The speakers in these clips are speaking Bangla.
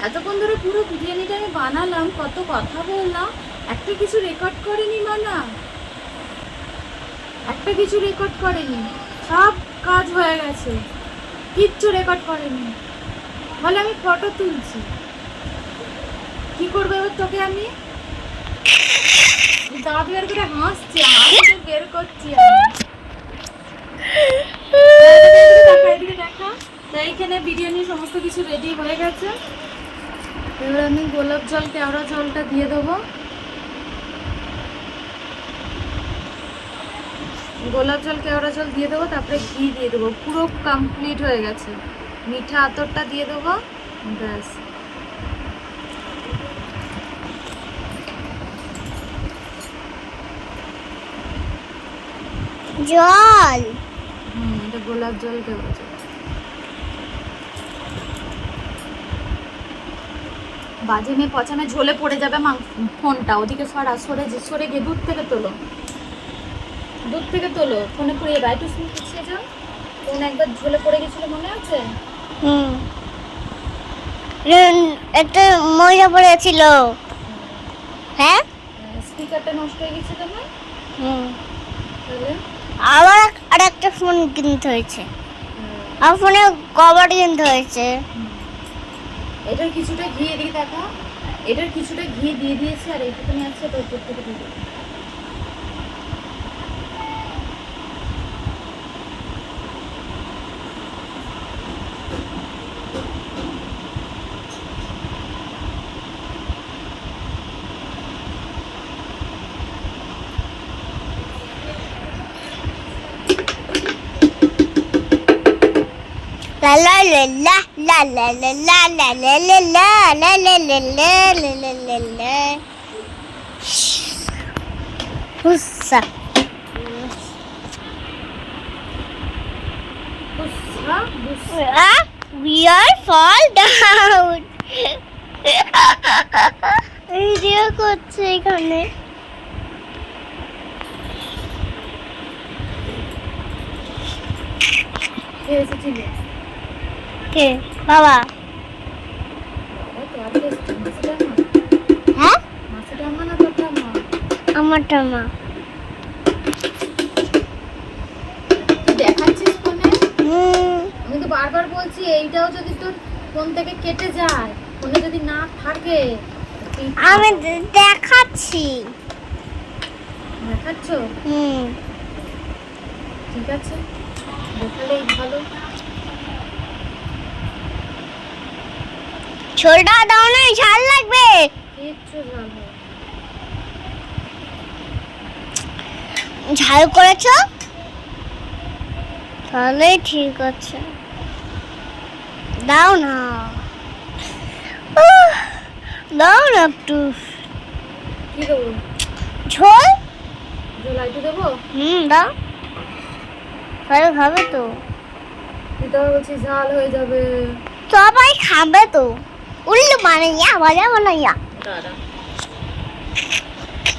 এতক্ষণ ধরে পুরো বিরিয়ানিটা আমি বানালাম, কত কথা বললাম, একটা কিছু রেকর্ড করেনি মানা, একটা কিছু রেকর্ড করেনি, সব কাজ হয়ে গেছে, কিচ্ছু রেকর্ড করেনি, বলে আমি ফটো তুলছি। কি করবো এবার তোকে আমি? দাঁত বের করে হাসছি, হাসি বের করছি আমি। এদিকে দেখা। তো এইখানে বিরিয়ানির সমস্ত কিছু রেডি হয়ে গেছে। এবার আমি গোলাপ জল, কেওড়া জলটা দিয়ে দেবো। গোলাপ জল, কেওড়া জল দিয়ে দেবো, তারপরে ঘি দিয়ে দেবো। পুরো কমপ্লিট হয়ে গেছে। মিঠা আতরটা দিয়ে দেবো, ব্যাস। জল, এটা গোলাপ জল, কেওড়া জল। বাজে মেয়ে পচামে ঝোলে পড়ে যাবে ফোনটা, ওদিকে সরে গিয়ে দূর থেকে তোলো, ফোনে পুড়িয়ে বাইটু পিছিয়ে যাও। ফোন একবার ঝোলে পড়ে গেছিল, মনে আছে? একটা ময়লা পড়েছিল। হ্যাঁ, স্পিকারটা নষ্ট হয়ে গেছে তোমার। তাহলে আবার আরেকটা ফোন কিনতে হয়েছে, আর ফোনে কভার কিনতে হয়েছে। এটার কিছুটা ঘি, এদিকে দেখা, এটার কিছুটা ঘি দিয়ে দিয়েছি, আর এইটুকুনি আছে, তো উপর থেকে দিয়ে দেবো। La la la la la la la la la la la la la la la la la la la la. Hussa. We are fall down. Video করছে এখানে। কে বাবা? হ্যাঁ, আমার টামা। দেখাচ্ছিস ফোনে? আমি তো বারবার বলছি, এইটাও যদি তোর ফোন থেকে কেটে যায়, ফোনে যদি না থাকে। আমি দেখাচ্ছি। দেখাচ্ছ? ঠিক আছে, দেখালেই ভালো। ছোলটা দাও না, ঝাল লাগবে। কিচ্ছু ঝাল হবে। ঝাল করেছো? তাহলে ঠিক আছে, দাও না, দাও না একটু। কি দেবো? ঝোল, ঝোল একটু দেবো? দাও, তাহলে খাবে তো। তুই তো বলছিস ঝাল হয়ে যাবে। সবাই খাবে তো। উল্লু বানাইয়া, মজা বানাইয়া। দাদা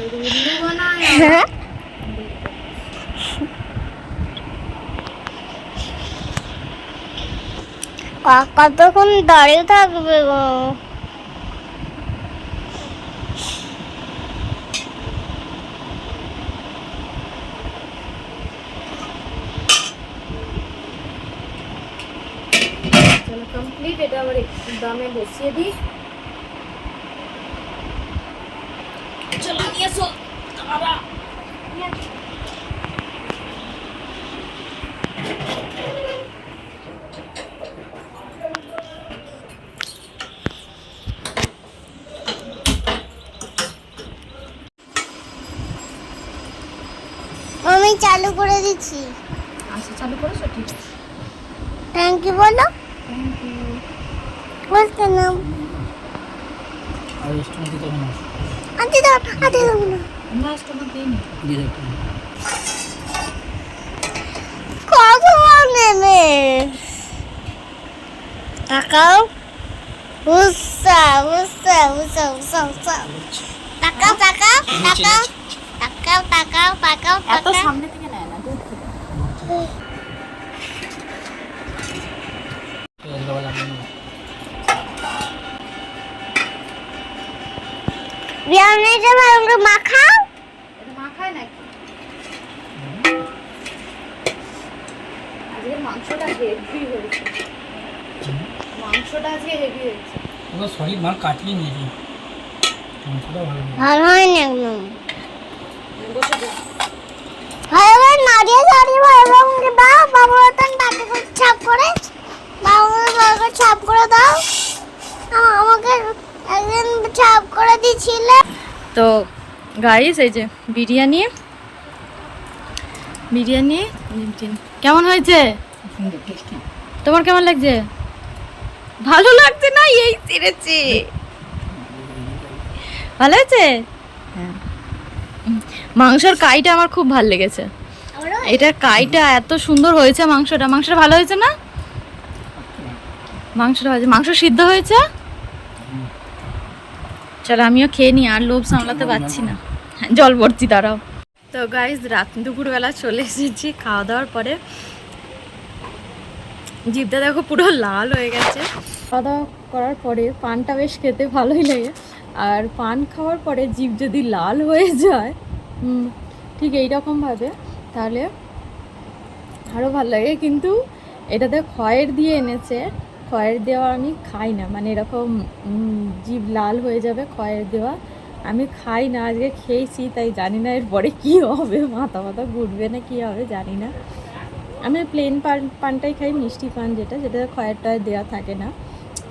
উল্লু বানায়। কতক্ষণ দাঁড়িয়ে থাকবে গো? চলো কমপ্লিট। এটা আবার দামে বসিয়ে দিই। চলো নিয়ে এসো। আমি চালু করে দিচ্ছি। আচ্ছা, চালু করেছো? ঠিক আছে, থ্যাংক ইউ বলো। Thank you. বলতে নাম আর স্টোন দিতে হবে না। আন্টি দাও, আন্টি দাও না। আমরা স্টোমাক দিইনি। দিয়ে দেখতে কত নেবে? তাকাও। উসা উসা উসা উসা উসা। তাকাও তাকাও তাকাও তাকাও তাকাও তাকাও। এত সামনে থেকে নেয় না, দূর থেকে। বিরিয়ানিটা ভালো মাখাও। এটা মাখায় নাকি? আজকে মাংসটা হেভি হয়েছে। মাংসটা আজকে হেভি হয়েছে। ওটা সলিড মাল কাটিয়ে নিয়েছি, মাংসটা ভালো না। ভালো হয়নি একদম। বসে যা। ভালো নাড়িয়ে চাড়িয়ে ভালো করে দাও। বাবুর মতন বাটি করে ছাপ করে বাবুর বাবুকে ছাপ করে দাও। আমাকে একদিন ছাপ করে দিয়েছিলে। তো গাইস, এই যে বিরিয়ানি কেমন হয়েছে? সুন্দর টেস্টি। তোমার কেমন লাগছে? ভালো লাগছে না? এই ছিঁড়েছে। ভালো হয়েছে? হ্যাঁ। মাংসের কাইটা আমার খুব ভালো লেগেছে। এটার কাইটা এত সুন্দর হয়েছে। মাংসটা ভালো হয়েছে না? মাংস সিদ্ধ হয়েছে। চলো আমিও খেয়ে নিই, আর লোভ সামলাতে পারছি না। জল ভরছি দাঁড়াও। তো গাইস, দুপুরবেলা চলে এসেছি খাওয়া দাওয়ার পরে। জিভটা দেখো পুরো লাল হয়ে গেছে। খাওয়া দাওয়া করার পরে পানটা বেশ খেতে ভালোই লাগে, আর পান খাওয়ার পরে জিভ যদি লাল হয়ে যায় ঠিক এইরকমভাবে, তাহলে আরও ভালো লাগে। কিন্তু এটাতে খয়ের দিয়ে এনেছে, খয়ের দেওয়া আমি খাই না, মানে এরকম জিভ লাল হয়ে যাবে খয়ের দেওয়া, আমি খাই না। আজকে খেয়েছি, তাই জানি না এরপরে কী হবে, মাথা ঘুরবে না কী হবে জানি না। আমি প্লেন পানটাই খাই, মিষ্টি পান যেটা খয়ের টয়ের দেওয়া থাকে না,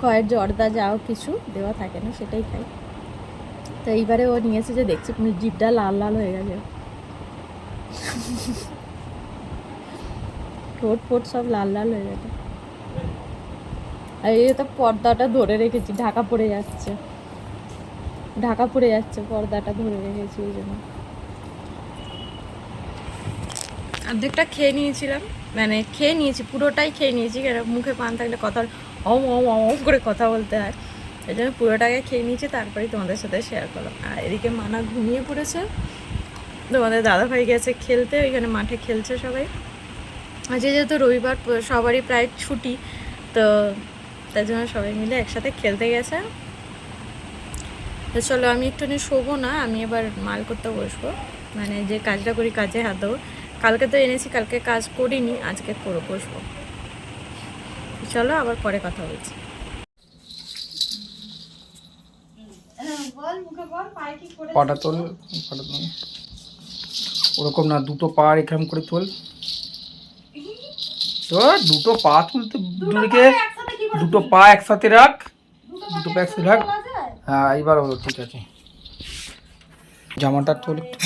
খয়ের জর্দা যাও কিছু দেওয়া থাকে না, সেটাই খাই। তো এইবারে ও নিয়েছে, যে দেখছি জিভটা লাল লাল হয়ে গেছে, ঠোঁট ফোট সব লাল লাল হয়ে গেছে। আর এই তো পর্দাটা ধরে রেখেছি, ঢাকা পড়ে যাচ্ছে পর্দাটা ধরে রেখেছি, ওই জন্য। অর্ধেকটা খেয়ে নিয়েছিলাম, মানে খেয়ে নিয়েছি, পুরোটাই খেয়ে নিয়েছি, কেন মুখে পান থাকলে কথা করে কথা বলতে হয়, এই জন্য পুরোটাকে খেয়ে নিয়েছি, তারপরেই তোমাদের সাথে শেয়ার করলাম। আর এদিকে মানা ঘুমিয়ে পড়েছে, তোমাদের দাদাভাই গেছে খেলতে, ওইখানে মাঠে খেলছে সবাই। আজকে যেহেতু রবিবার, সবারই প্রায় ছুটি, তো তার জন্য সবাই মিলে একসাথে খেলতে গেছে। তো চলো আমি একটুখানি শোবো না, আমি এবার মাল করতে বসবো, মানে যে কাজটা করি কাজে হাত দেবো। কালকে তো এনেছি, কালকে কাজ করিনি, আজকে করে বসবো। চলো আবার পরে কথা বলছি। পাটা তোল, ওরকম না, দুটো পা এখান করে তোল। তো দুটো পা তুলতে, দুটো পা একসাথে রাখ, হ্যাঁ এইবার হলো, ঠিক আছে। জামাটা তোল একটু।